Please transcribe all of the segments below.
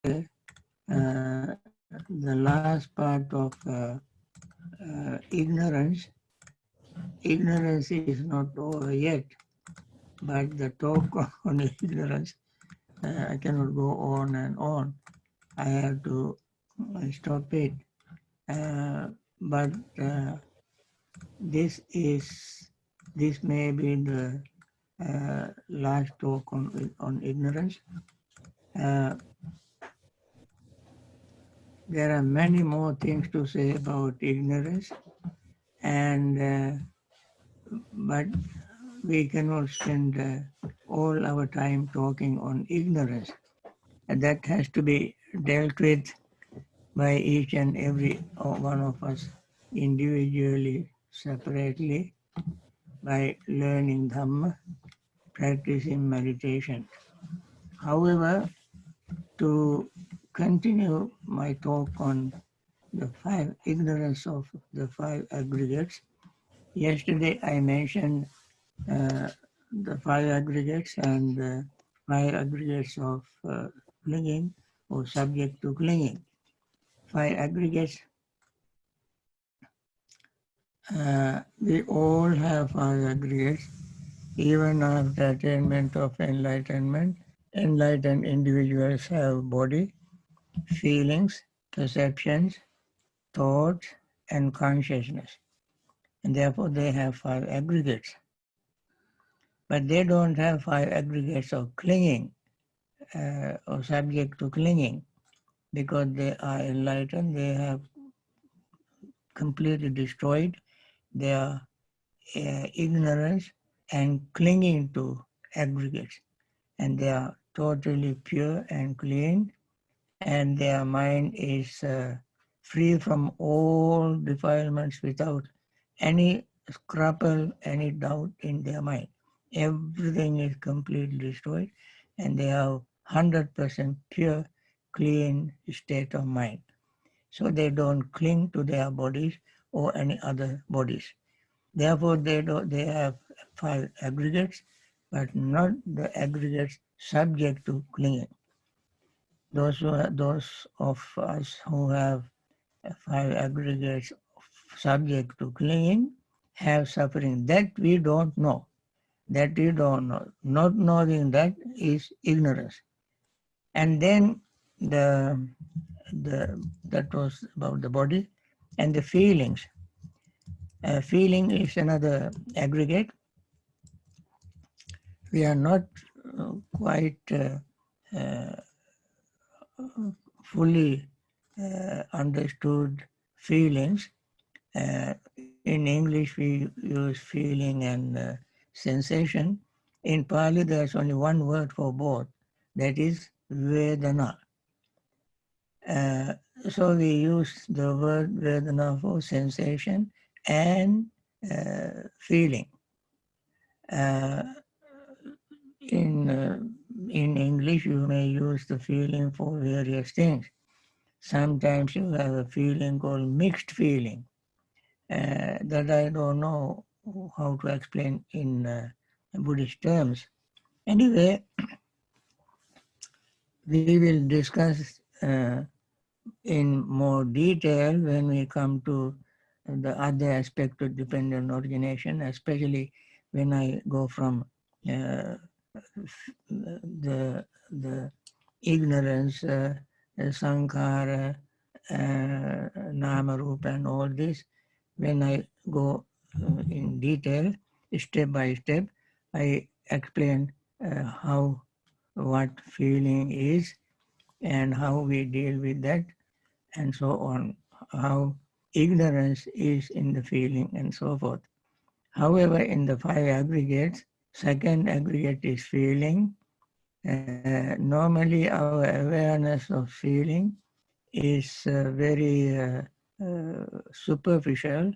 the last part of ignorance. Ignorance is not over yet, but the talk on ignorance, I cannot go on and on. I have to stop it. But this may be the last talk on ignorance. There are many more things to say about ignorance, and but we cannot spend all our time talking on ignorance. And that has to be dealt with by each and every one of us individually, separately, by learning Dhamma, practicing meditation. However, to continue my talk on the ignorance of the five aggregates, yesterday I mentioned the five aggregates and the five aggregates of clinging or subject to clinging. Five aggregates, we all have five aggregates. Even after attainment of enlightenment, enlightened individuals have body, feelings, perceptions, thoughts, and consciousness. And therefore they have five aggregates. But they don't have five aggregates of clinging or subject to clinging, because they are enlightened, they have completely destroyed their ignorance and clinging to aggregates. And they are totally pure and clean, and their mind is free from all defilements without any scruple, any doubt in their mind. Everything is completely destroyed, and they have 100% pure, clean state of mind. So they don't cling to their bodies or any other bodies. Therefore, they have five aggregates, but not the aggregates subject to clinging. Those of us who have five aggregates subject to clinging have suffering. That we don't know. That we don't know. Not knowing that is ignorance. And then that was about the body and the feelings. Feeling is another aggregate. We are not quite fully understood feelings. In English, we use feeling and sensation. In Pali, there's only one word for both, that is Vedana. So we use the word Vedana for sensation and feeling. In English, you may use the feeling for various things. Sometimes you have a feeling called mixed feeling that I don't know how to explain in Buddhist terms. Anyway, we will discuss in more detail when we come to the other aspect of dependent origination, especially when I go from the ignorance, sankhara, nama, rupa, and all this. When I go in detail, step by step, I explain what feeling is and how we deal with that, and so on, how ignorance is in the feeling and so forth. However, in the five aggregates, second aggregate is feeling. Normally our awareness of feeling is very superficial.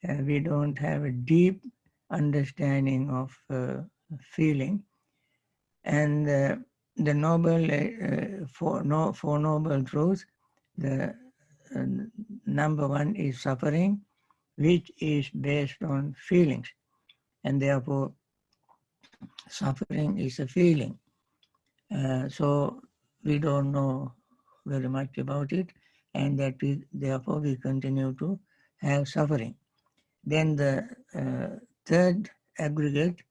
We don't have a deep understanding of feeling. And the Four Noble Truths, the number one is suffering, which is based on feelings. And therefore, suffering is a feeling. So we don't know very much about it, and that we therefore we continue to have suffering. Then the third aggregate,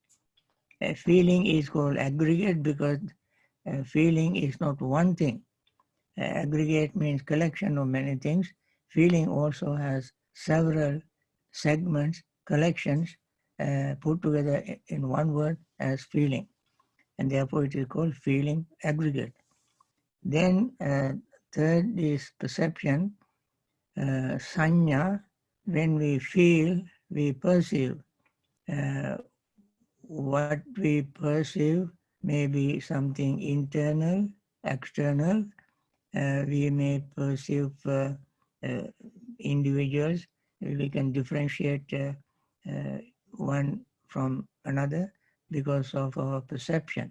feeling is called aggregate because feeling is not one thing. Aggregate means collection of many things. Feeling also has several segments, collections put together in one word as feeling, and therefore it is called feeling aggregate. Then third is perception, sanya. When we feel, we perceive. What we perceive may be something internal, external. We may perceive individuals. We can differentiate one from another because of our perception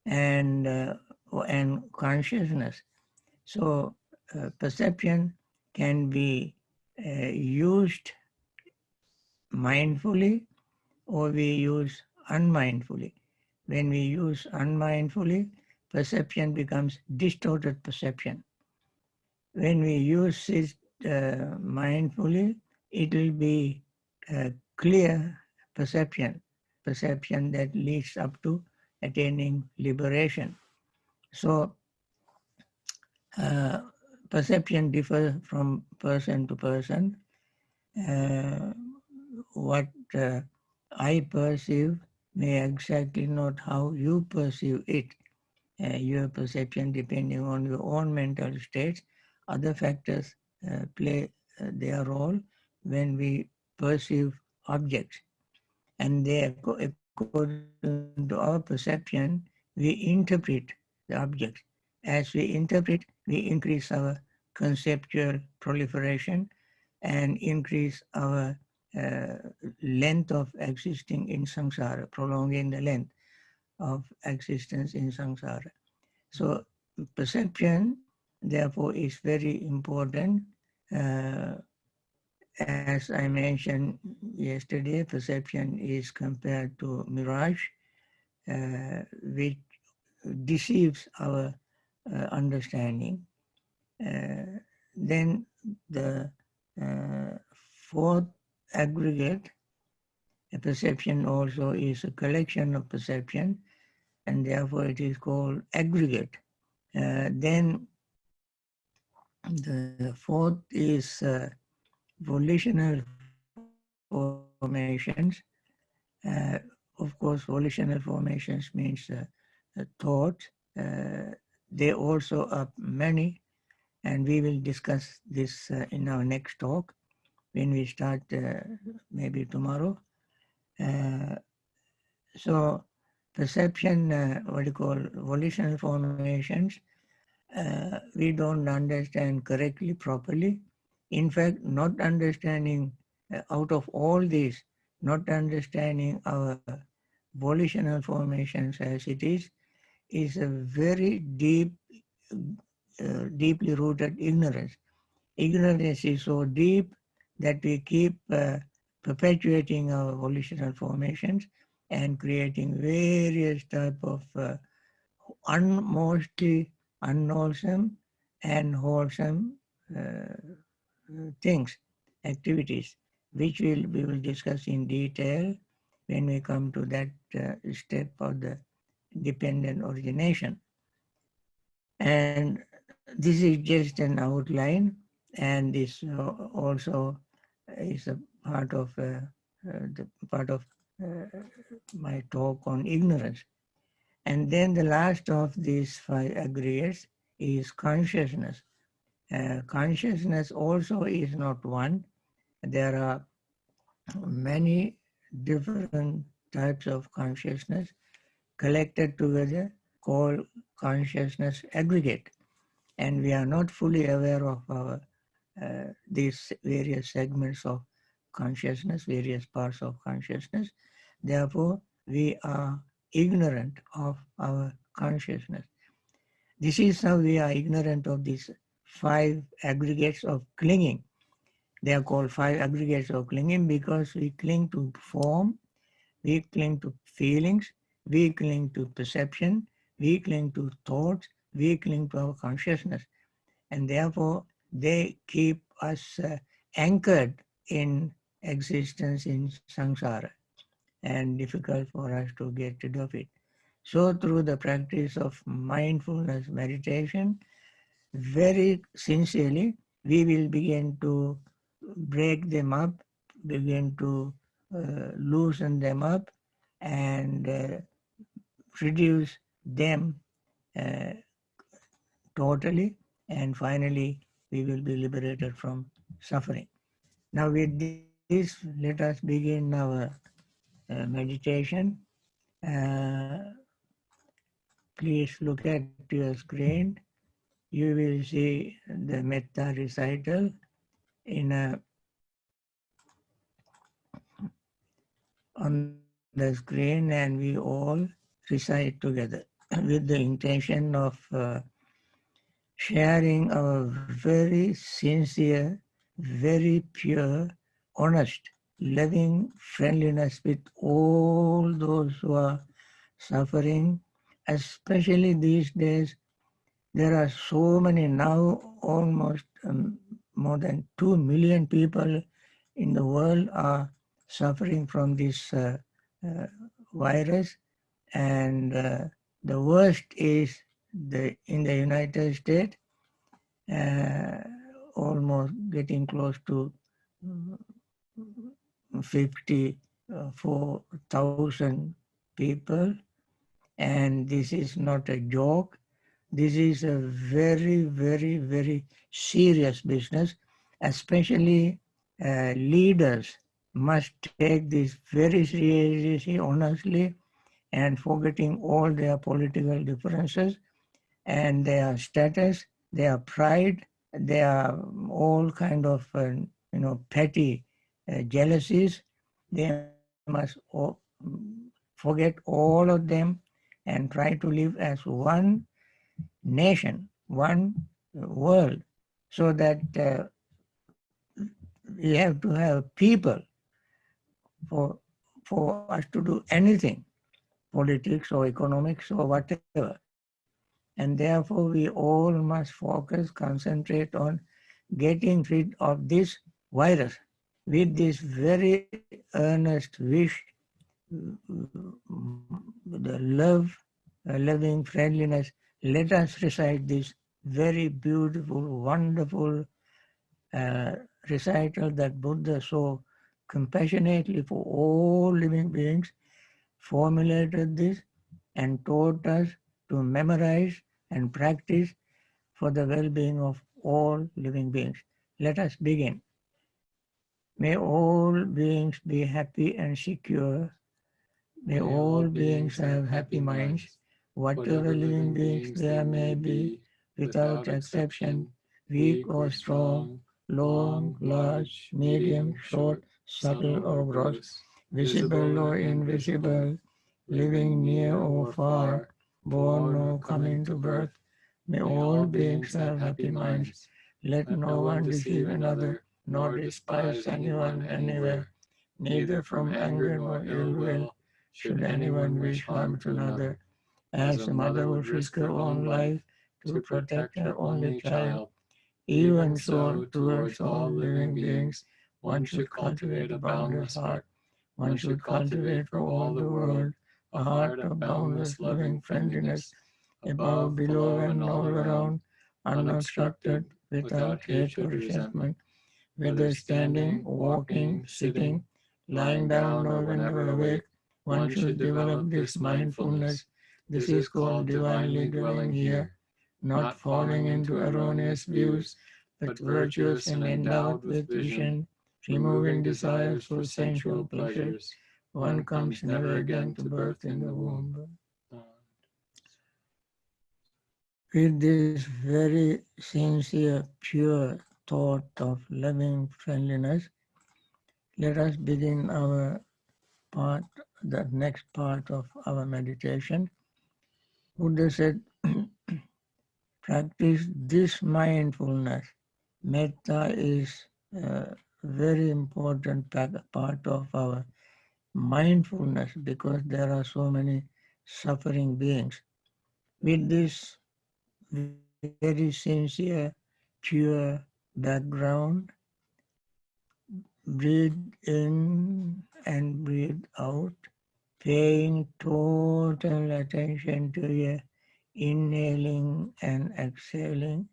and consciousness. So perception can be used mindfully or we use unmindfully. When we use unmindfully, perception becomes distorted perception. When we use it mindfully, it will be a clear perception that leads up to attaining liberation. So perception differs from person to person. What I perceive may exactly not how you perceive it. Your perception depending on your own mental states. Other factors play their role when we perceive objects. And they, according to our perception, we interpret the objects. As we interpret, we increase our conceptual proliferation and increase our uh, length of existing in samsara, prolonging the length of existence in samsara. So perception, therefore, is very important. Uh, as I mentioned yesterday, perception is compared to mirage, which deceives our understanding. Then the fourth aggregate, a perception also is a collection of perception, and therefore it is called aggregate. Then the fourth is volitional formations. Of course, volitional formations means thought. They also are many, and we will discuss this in our next talk when we start maybe tomorrow. Uh, so perception, what you call volitional formations, we don't understand correctly, properly. In fact, not understanding out of all these, not understanding our volitional formations as it is a very deeply rooted ignorance. Ignorance is so deep that we keep perpetuating our volitional formations and creating various type of mostly unwholesome and wholesome things, activities, which we will discuss in detail when we come to that step of the dependent origination. And this is just an outline, and this also is a part of my talk on ignorance. And then the last of these five aggregates is consciousness. Consciousness also is not one. There are many different types of consciousness collected together called consciousness aggregate. And we are not fully aware of our these various segments of consciousness, various parts of consciousness. Therefore, we are ignorant of our consciousness. This is how we are ignorant of these five aggregates of clinging. They are called five aggregates of clinging because we cling to form, we cling to feelings, we cling to perception, we cling to thoughts, we cling to our consciousness. and therefore they keep us anchored in existence in samsara and difficult for us to get rid of it. So through the practice of mindfulness meditation, very sincerely, we will begin to break them up, begin to loosen them up, and reduce them uh, totally, and finally we will be liberated from suffering. Now with this, let us begin our meditation. Uh, Please look at your screen. You will see the Metta recital on the screen, and we all recite together with the intention of sharing our very sincere, very pure, honest, loving friendliness with all those who are suffering, especially these days. There are so many now, almost more than 2 million people in the world are suffering from this uh, virus, and the worst is in the United States, uh, almost getting close to 54,000 people, and this is not a joke. This is a very, very, very serious business, especially leaders must take this very seriously, honestly, and forgetting all their political differences and their status, their pride, their all kind of petty jealousies. They must forget all of them and try to live as one nation, one world, so that we have to have people for for us to do anything, politics or economics or whatever. And therefore we all must focus, concentrate on getting rid of this virus with this very earnest wish, the love, loving friendliness. Let us recite this very beautiful, wonderful recital that Buddha so compassionately for all living beings formulated this and taught us to memorize and practice for the well-being of all living beings. Let us begin. May all beings be happy and secure. May all beings have happy minds. Whatever living beings there may be, without exception, weak or strong, long, large, medium, short, subtle or gross, visible or invisible, living near or far, born or coming to birth, may all beings have happy minds. Let no one deceive another, nor despise anyone anywhere, neither from anger nor ill will should anyone wish harm to another. As a mother would risk her own life to protect her only child, even so towards all living beings, one should cultivate a boundless heart. One should cultivate for all the world a heart of boundless loving friendliness, above, below, and all around, unobstructed, without hate or resentment, whether standing, walking, sitting, lying down, or whenever awake. One should develop this mindfulness. This is called divinely dwelling here, not falling into erroneous views, but virtuous and endowed with vision, removing desires for sensual pleasures. One comes never again to birth in the womb. With this very sincere, pure thought of loving friendliness, let us begin our part, the next part of our meditation. Buddha said, practice this mindfulness. Metta is a very important part of our mindfulness because there are so many suffering beings. With this very sincere, pure background. Breathe in and breathe out, paying total attention to your inhaling and exhaling,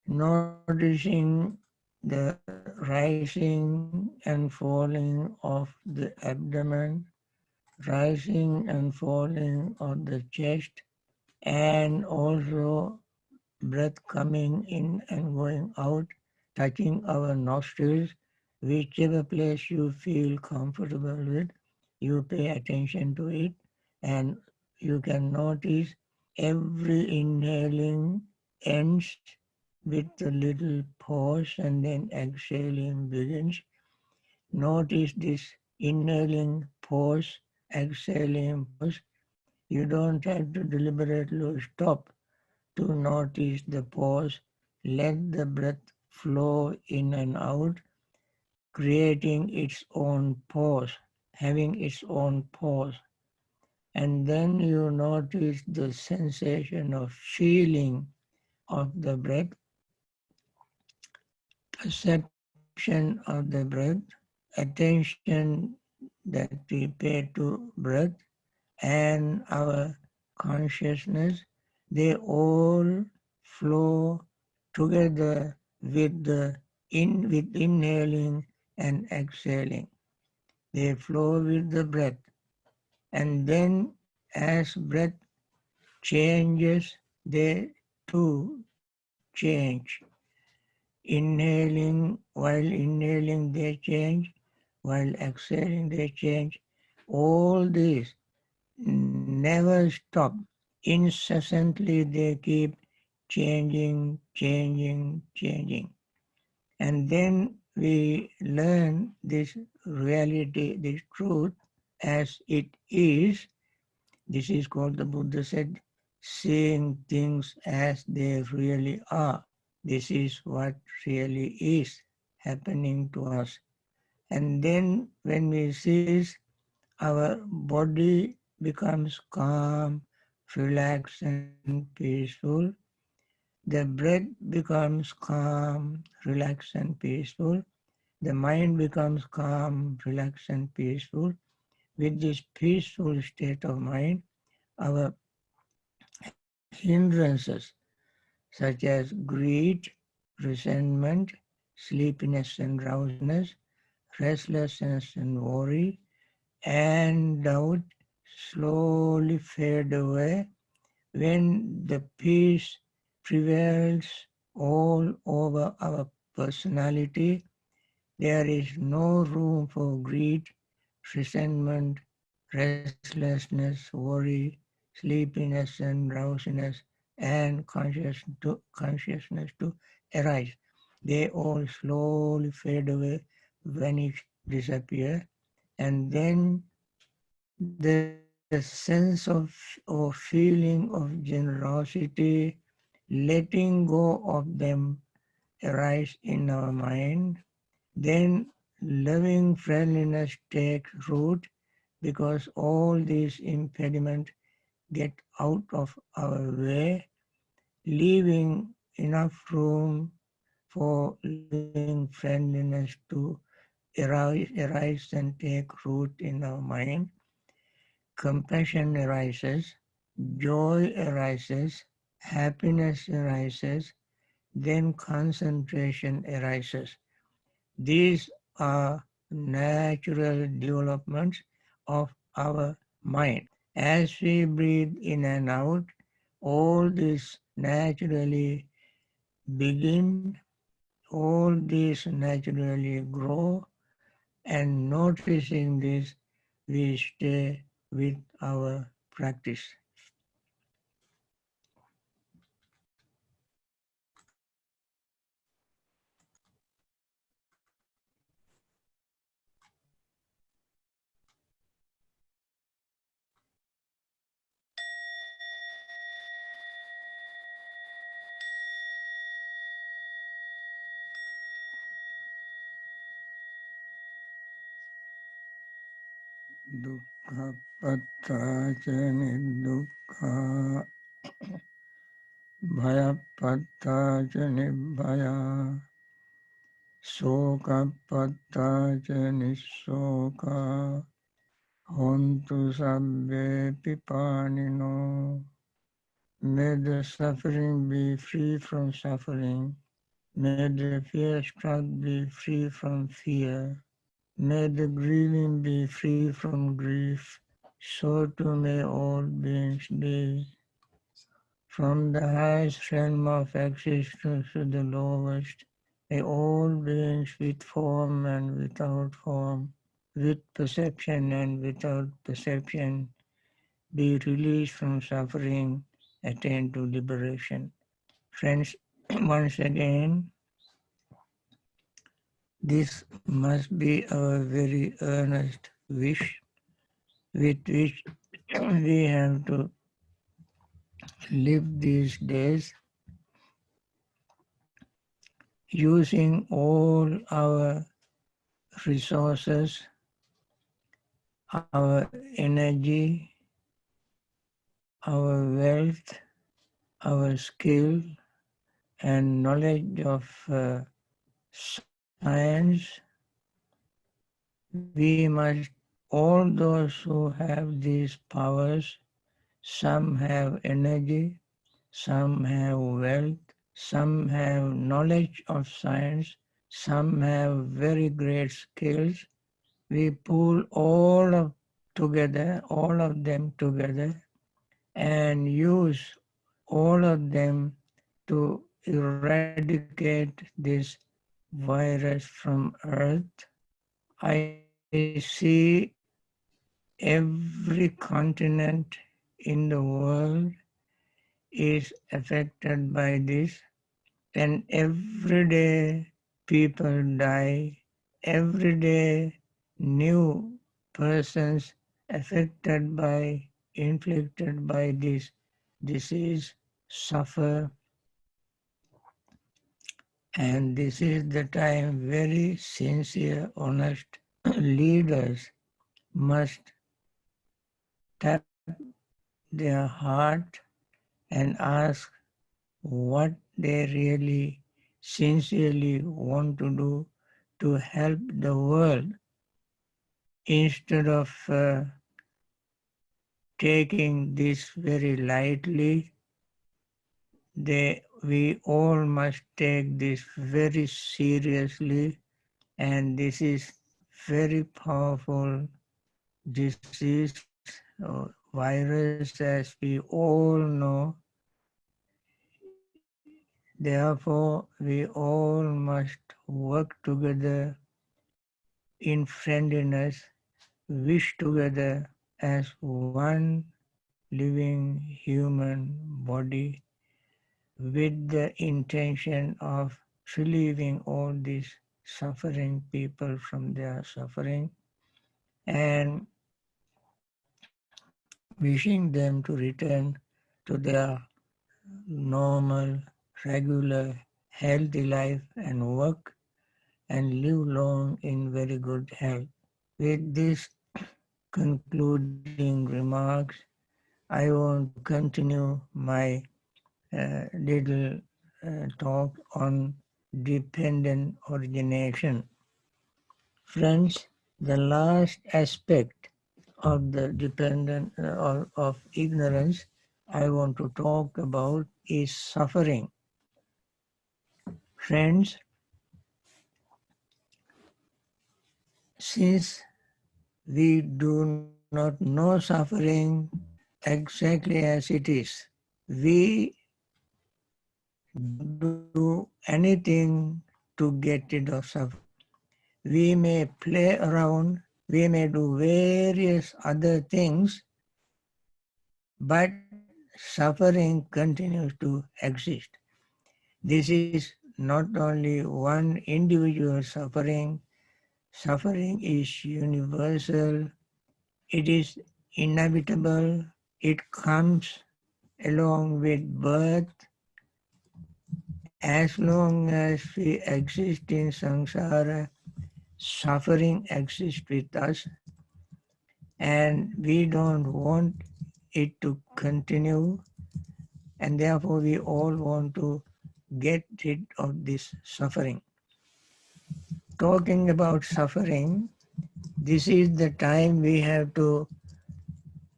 noticing the rising and falling of the abdomen, rising and falling of the chest, and also breath coming in and going out, touching our nostrils, whichever place you feel comfortable with, you pay attention to it, and you can notice every inhaling ends with a little pause and then exhaling begins. Notice this inhaling pause, exhaling pause. You don't have to deliberately stop to notice the pause. Let the breath flow in and out, creating its own pause, having its own pause. And then you notice the sensation of feeling of the breath, perception of the breath, attention that we pay to breath, and our consciousness, they all flow together with with inhaling and exhaling. They flow with the breath. And then as breath changes, they too change. While inhaling they change, while exhaling they change. All this never stop. Incessantly they keep changing, changing, changing. And then we learn this reality, this truth as it is. This is called, the Buddha said, seeing things as they really are. This is what really is happening to us. And then when we see this, our body becomes calm, relaxed and peaceful. The breath becomes calm, relaxed and peaceful. The mind becomes calm, relaxed and peaceful. With this peaceful state of mind, our hindrances such as greed, resentment, sleepiness and drowsiness, restlessness and worry, and doubt slowly fade away when the peace prevails all over our personality. There is no room for greed, resentment, restlessness, worry, sleepiness and drowsiness, and consciousness to arise. They all slowly fade away, vanish, disappear, and then the sense or feeling of generosity, letting go of them arise in our mind. Then loving friendliness takes root because all these impediments get out of our way, leaving enough room for loving friendliness to arise and take root in our mind. Compassion arises, joy arises, happiness arises, then concentration arises. These are natural developments of our mind. As we breathe in and out, all this naturally begin, all this naturally grow, and noticing this, we stay with our practice. Dukkha patta ca niddukkha Bhayapatta ca nibbhaya, Sokapatta ca nissoka, Hontu sabbe pipanino. May the suffering be free from suffering. May the fear-struck be free from fear. May the grieving be free from grief. So too may all beings be. From the highest realm of existence to the lowest, may all beings with form and without form, with perception and without perception, be released from suffering, attain to liberation. Friends, once again, this must be our very earnest wish with which we have to live these days, using all our resources, our energy, our wealth, our skill, and knowledge of science. We must, all those who have these powers, some have energy, some have wealth, some have knowledge of science, some have very great skills. We pull all of them together, and use all of them to eradicate this virus from Earth. I see every continent in the world is affected by this, and every day people die, every day new persons affected by, inflicted by this disease suffer, and this is the time very sincere, honest leaders must tap their heart and ask what they really sincerely want to do to help the world, instead of taking this very lightly. We all must take this very seriously, and this is very powerful disease or virus, as we all know. Therefore, we all must work together in friendliness, wish together as one living human body, with the intention of relieving all these suffering people from their suffering, and wishing them to return to their normal, regular, healthy life and work, and live long in very good health. With these concluding remarks, I want to continue my little talk on dependent origination. Friends, the last aspect of the dependent of ignorance I want to talk about is suffering. Friends, since we do not know suffering exactly as it is, we don't do anything to get rid of suffering. We may play around, we may do various other things, but suffering continues to exist. This is not only one individual suffering, suffering is universal, it is inevitable, it comes along with birth. As long as we exist in samsara, suffering exists with us, and we don't want it to continue, and therefore we all want to get rid of this suffering. Talking about suffering, this is the time we have to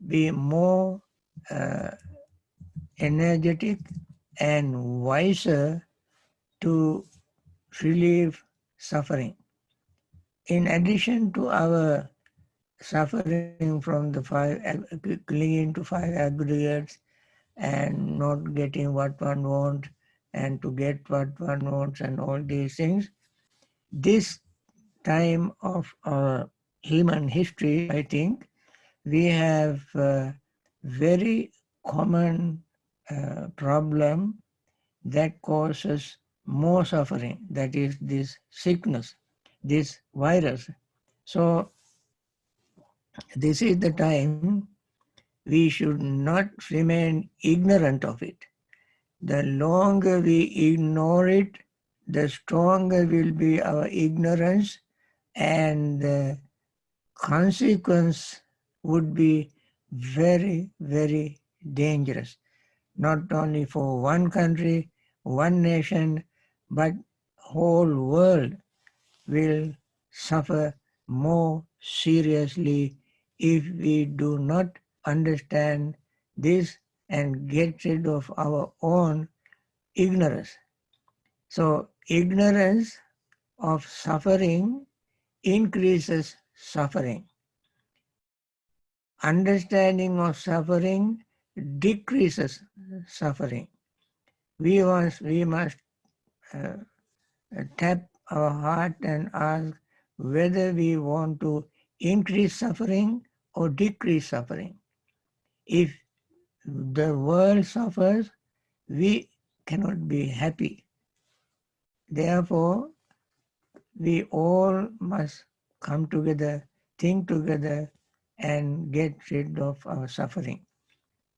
be more uh, energetic and wiser to relieve suffering. In addition to our suffering from the clinging to five aggregates and not getting what one wants and to get what one wants and all these things, this time of our human history, I think, we have a very common problem that causes more suffering, that is this sickness, this virus. So this is the time we should not remain ignorant of it. The longer we ignore it, the stronger will be our ignorance, and the consequence would be very, very dangerous, not only for one country, one nation, but whole world will suffer more seriously if we do not understand this and get rid of our own ignorance. So ignorance of suffering increases suffering. Understanding of suffering decreases suffering. We must uh, tap our heart and ask whether we want to increase suffering or decrease suffering. If the world suffers, we cannot be happy. Therefore, we all must come together, think together, and get rid of our suffering.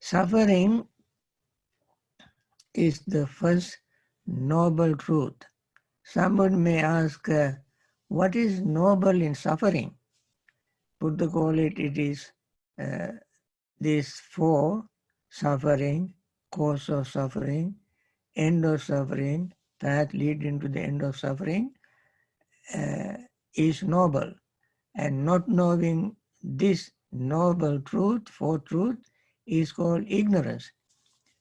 Suffering is the first noble truth. Someone may ask, what is noble in suffering? Buddha call it is these four: suffering, cause of suffering, end of suffering, path leading to the end of suffering, is noble. And not knowing this noble truth, fourth truth, is called ignorance.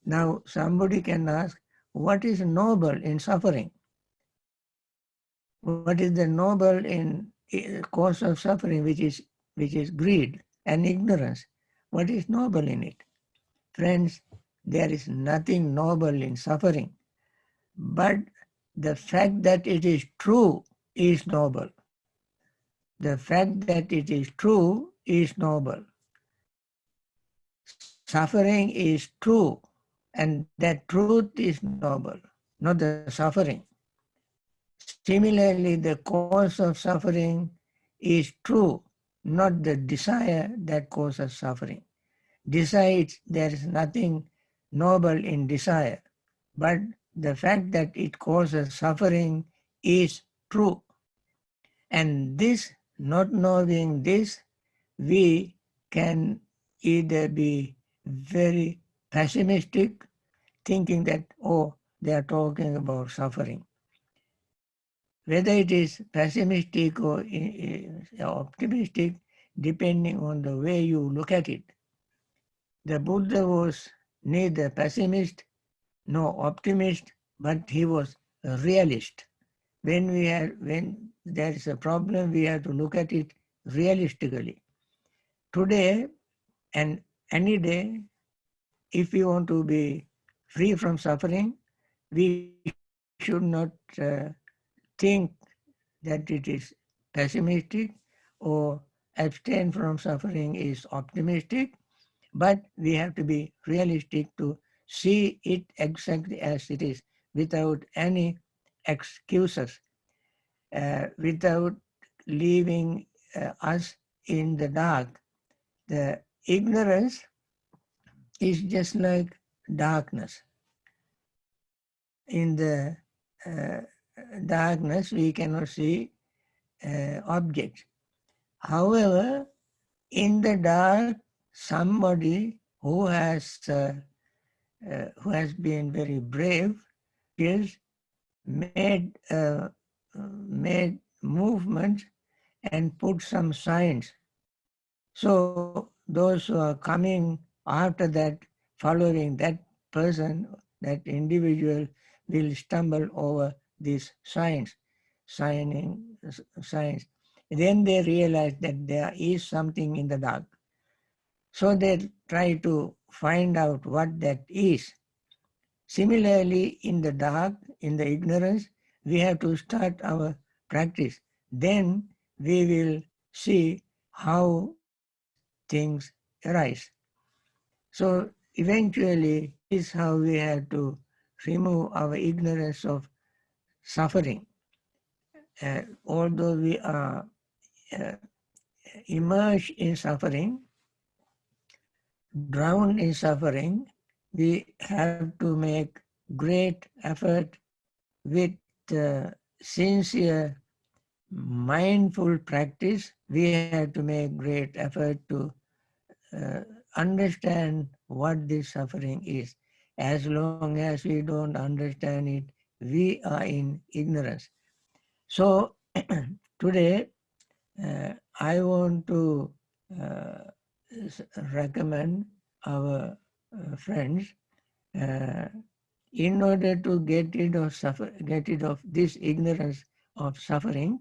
Now somebody can ask, what is noble in suffering? What is the noble in cause of suffering, which is greed and ignorance? What is noble in it? Friends, there is nothing noble in suffering, but the fact that it is true is noble. The fact that it is true is noble. Suffering is true, and that truth is noble, not the suffering. Similarly, the cause of suffering is true, not the desire that causes suffering. There is nothing noble in desire, but the fact that it causes suffering is true. And this, not knowing this, we can either be very pessimistic, thinking that, oh, they are talking about suffering. Whether it is pessimistic or optimistic, depending on the way you look at it. The Buddha was neither pessimist nor optimist, but he was a realist. When there is a problem, we have to look at it realistically. Today and any day, if we want to be free from suffering, we should not think that it is pessimistic or abstain from suffering is optimistic, but we have to be realistic to see it exactly as it is without any excuses, without leaving us in the dark. The ignorance is just like darkness. In the uh, darkness, we cannot see objects. However, in the dark, somebody who has who has been very brave, is made movements and put some signs. So those who are coming after that, following that person, that individual, will stumble over these signs. Then they realize that there is something in the dark. So they try to find out what that is. Similarly, in the dark, in the ignorance, we have to start our practice. Then we will see how these things arise. So eventually, this is how we have to remove our ignorance of suffering. Although we are uh, immersed in suffering, drowned in suffering, we have to make great effort with sincere, mindful practice. We have to make great effort to understand what this suffering is. As long as we don't understand it, we are in ignorance. So today, I want to uh, recommend our friends uh, in order to get rid of this ignorance of suffering,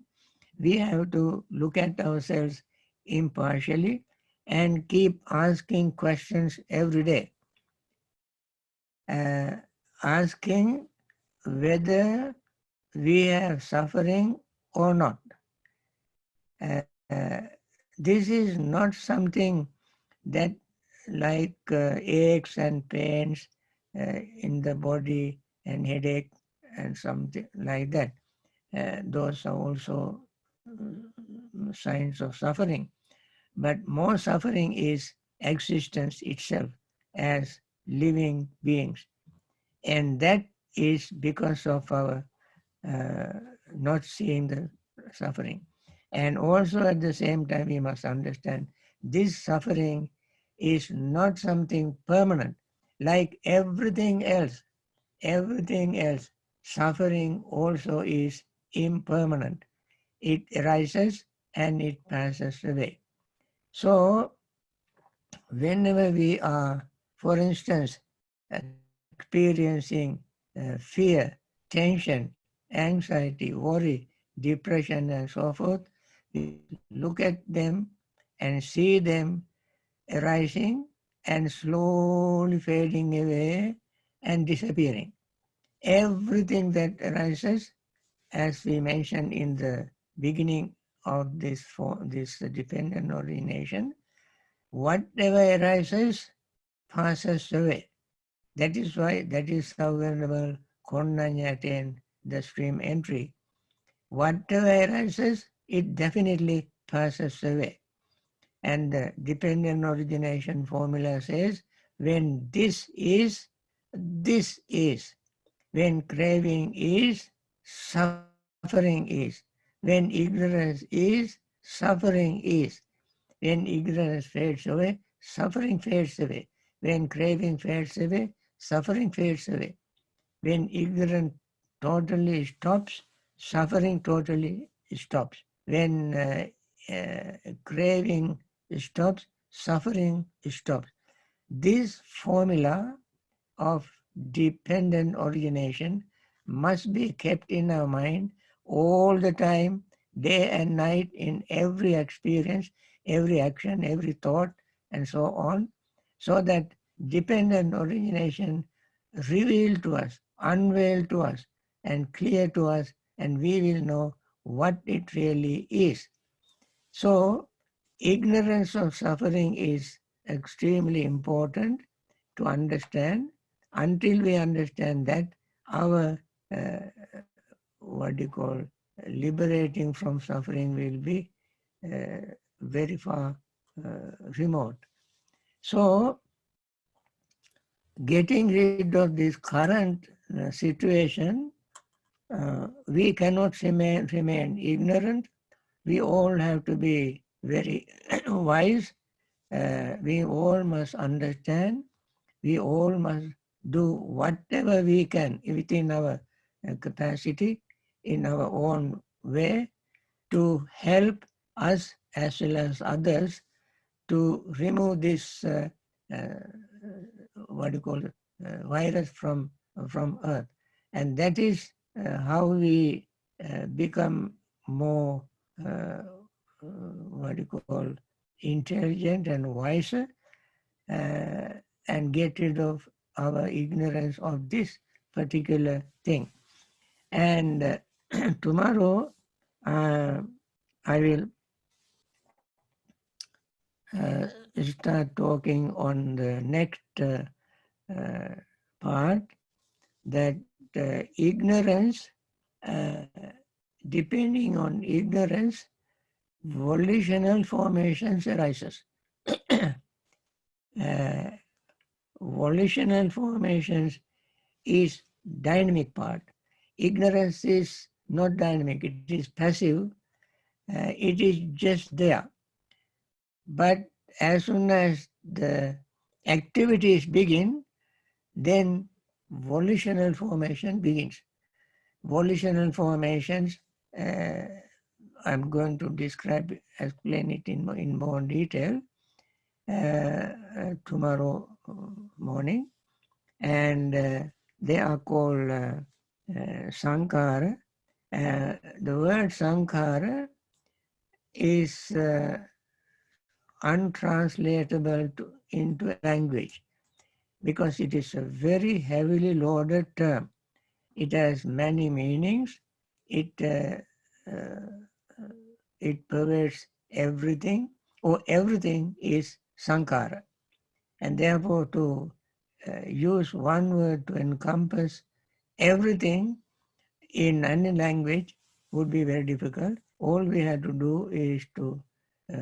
we have to look at ourselves impartially and keep asking questions every day. Asking whether we have suffering or not. This is not something that like aches and pains in the body and headache and something like that. Those are also signs of suffering. But more suffering is existence itself as living beings. And that is because of our uh, not seeing the suffering. And also at the same time, we must understand this suffering is not something permanent. Like everything else, suffering also is impermanent. It arises and it passes away. So whenever we are, for instance, experiencing fear, tension, anxiety, worry, depression, and so forth, we look at them and see them arising and slowly fading away and disappearing. Everything that arises, as we mentioned in the beginning of this dependent origination, whatever arises passes away. That is how Venerable Konanya attained the stream entry. Whatever arises, it definitely passes away. And the dependent origination formula says, when this is, this is. When craving is, suffering is. When ignorance is, suffering is. When ignorance fades away, suffering fades away. When craving fades away, suffering fades away. When ignorance totally stops, suffering totally stops. When craving stops, suffering stops. This formula of dependent origination must be kept in our mind all the time, day and night, in every experience, every action, every thought, and so on, so that dependent origination reveal to us, unveil to us, and clear to us, and we will know what it really is. So, ignorance of suffering is extremely important to understand. Until we understand that, our what do you call liberating from suffering will be very far remote. So, getting rid of this current situation, we cannot remain ignorant. We all have to be very wise. We all must understand. We all must do whatever we can within our capacity, in our own way, to help us as well as others to remove this what do you call it, virus from Earth. And that is how we become more what do you call, intelligent and wiser, uh, and get rid of our ignorance of this particular thing. And tomorrow I will start talking on the next uh, part, that ignorance, uh, depending on ignorance, volitional formations arises. uh, Volitional formations is dynamic part. Ignorance is not dynamic, it is passive. It is just there. But as soon as the activities begin, then volitional formation begins. Volitional formations, uh, I'm going to explain it in more detail tomorrow morning. And they are called sankhara. The word sankhara is untranslatable into a language because it is a very heavily loaded term. It has many meanings. It it pervades everything, or everything is sankhara. And therefore, to use one word to encompass everything in any language would be very difficult. All we have to do is to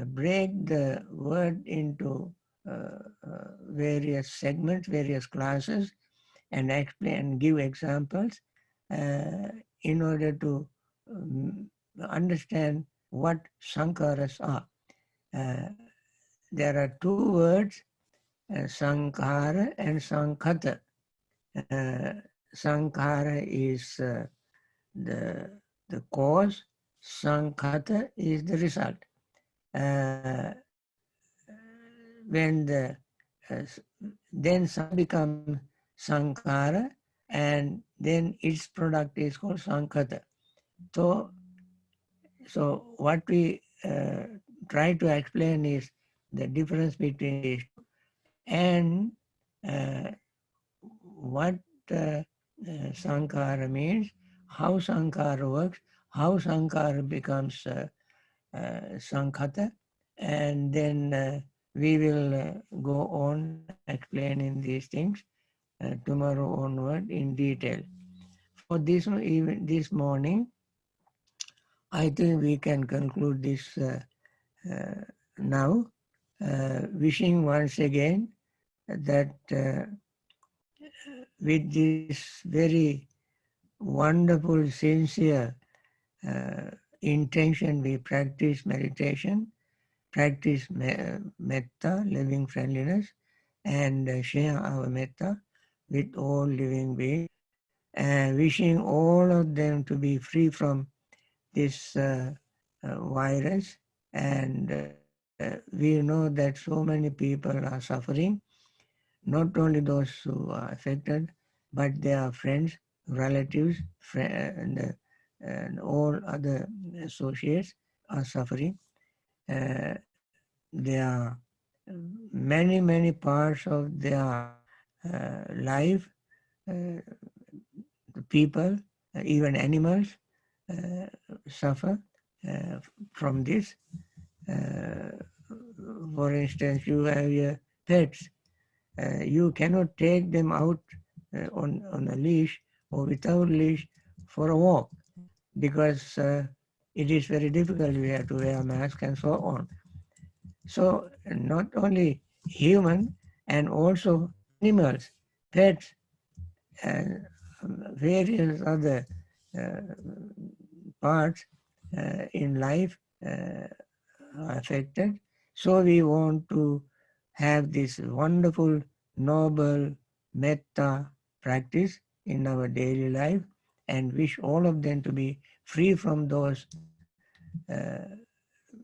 break the word into various segments, various classes, and explain and give examples in order to understand what sankharas are. There are two words, sankhara and sankhata. Sankhara is the cause, sankhata is the result. When then some become sankhara, and then its product is called sankhata. So what we try to explain is the difference between these two, and what sankhara means, how sankhara works, how sankhara becomes sankhata, and then we will go on explaining these things tomorrow onward in detail. For this morning, I think we can conclude this now, wishing once again that with this very wonderful, sincere intention, we practice meditation, practice metta, loving friendliness, and share our metta with all living beings, and wishing all of them to be free from this virus. And we know that so many people are suffering, not only those who are affected, but their friends, relatives, and all other associates are suffering. There are many, many parts of their life, people, even animals suffer from this. For instance, you have your pets. You cannot take them out on a leash or without leash for a walk because it is very difficult. You have to wear a mask and so on. So not only human, and also animals, pets, and various other parts in life are affected. So we want to have this wonderful, noble, metta practice in our daily life, and wish all of them to be free from those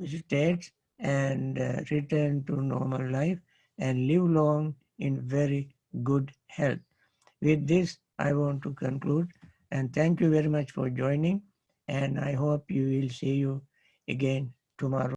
states and return to normal life and live long in very good health. With this, I want to conclude and thank you very much for joining, and I hope you will see you again tomorrow.